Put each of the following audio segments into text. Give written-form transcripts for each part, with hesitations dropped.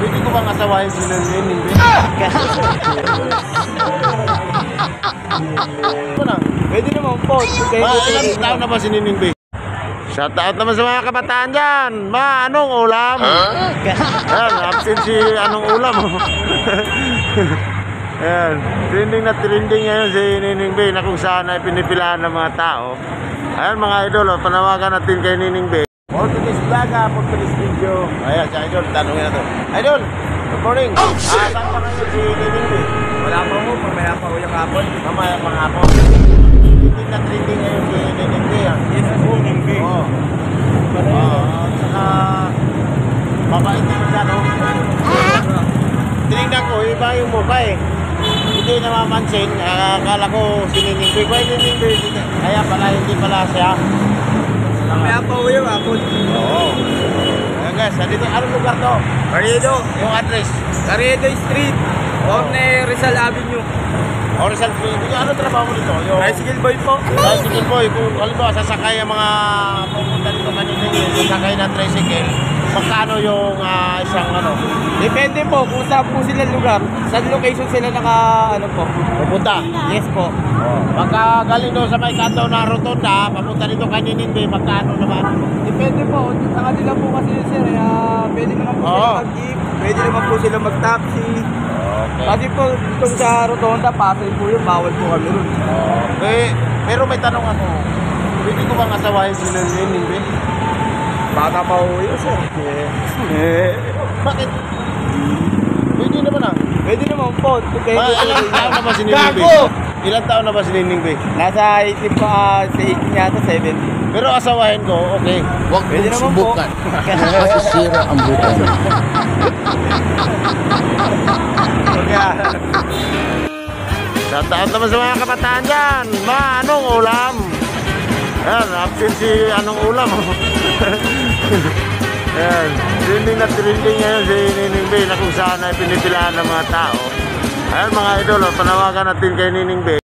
Pwede ko bang asawahin si Nining Bey? Pwede naman po. Ilang taon na ba si Nining Bey? Shout out naman sa mga kabataan dyan. Ma, anong ulam? Ayan, absent si anong ulam. Ayan, trending na trending ngayon si Nining Bey na kung saan ay pinipilahan ng mga tao. Ayan mga idol, panawagan natin kay Nining Bey. For today's vlog, for today's video. Ayan, si idol, tanongin na to. Idol, good morning. Saan pa ngayon si Nining Bey? Wala pa mo, mamaya pa uyang hapon. Mamaya pang hapon. Trending na trending ngayon si Nining Bey. Yes, Nining Bey. Oo. Saka mabait din siya, no? Tinignan ko, iba yung mukha eh. Hindi namamansin, akala ko si Nining Bey. Kaya Nining Bey, kaya pala hindi pala siya. Mamaya pa uyang hapon. Oo. Ayan guys, dito, anong lugar to? Carriedo. Yung address? Carriedo Street. Orne Rizal Avenue. Horizon Street. Ano trabaho mo dito? Yung Tricycle boy po. tricycle boy. Kung halimbawa sasakay ang mga pupunta dito kanina, sasakay ng tricycle, magkano yung isang ano? Depende po kung saan po sila lugar. Saan location sila Pupunta? Yes po. Pagka galing doon sa may kanto na rotonda, papunta dito kay Nining Bey, magkano naman? Depende po. Sa kanila po kasi yun sir. Pwede naman po sila mag-jeep. Pwede naman po sila mag-taxi. Okay. Kasi po itong sa rotonda, pasay po yun. Bawal po kami ron. Okay. Pero may tanong ako. Pwede ko bang asawahin si Nining Bey? Baka pa po yun sir. Bakit? Pwede naman Pwede naman po. Ilang taon na ba si Nining Bey? Ilang taon na ba si Nining Bey? Nasa 18 pa, sa 18 yata, 70. Pero asawahin ko, okay. Huwag Pwede mong naman subukan. Masisira ang buhay mo. Shout out naman sa mga kabataan dyan. Ma, anong ulam? Ayan, absent si anong ulam. Ayan, trending na trending ngayon si Nining Bey na kung saan ay pinipilahan ng mga tao. Ayan mga idol, panawagan natin kay Nining Bey.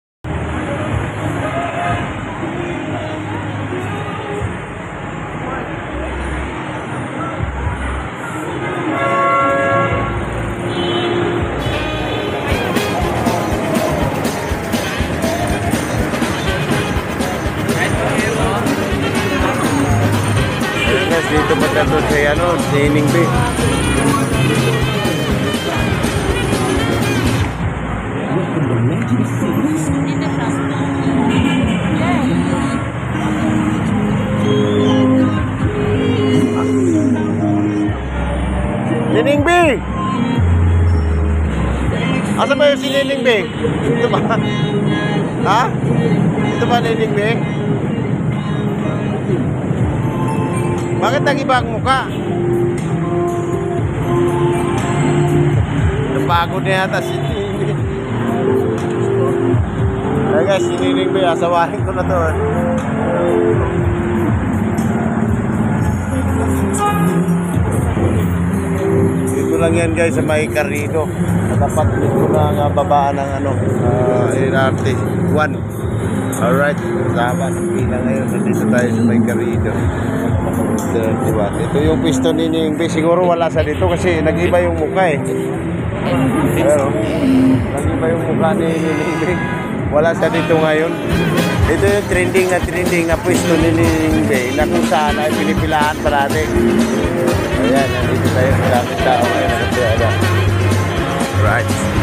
Dito pa tayo sa Nining Bey. Nining Bey! Asa ba yung si Nining Bey? Ito ba? Ha? Ito ba Nining Bey? Bakit nag-iba ang mukha? Napagod na yata si Nining Bey. Ay guys, si Nining Bey, asawahin ko na to. Dito lang yan guys sa may Carriedo. Natapat dito na babaan ng LRT 1. Alright, kasama sa pila ngayon. Nandito tayo sa may Carriedo. Ito yung pwesto ni Nining Bey. Siguro wala sa dito kasi nag-iba yung mukha eh. Pero nag-iba yung mukha ni Nining Bey. Wala sa dito ngayon. Ito yung trending na pwesto ni Nining Bey na kung saan ay pinipilahan parati. Ayan, nandito tayo sa daming tao ngayon. Right.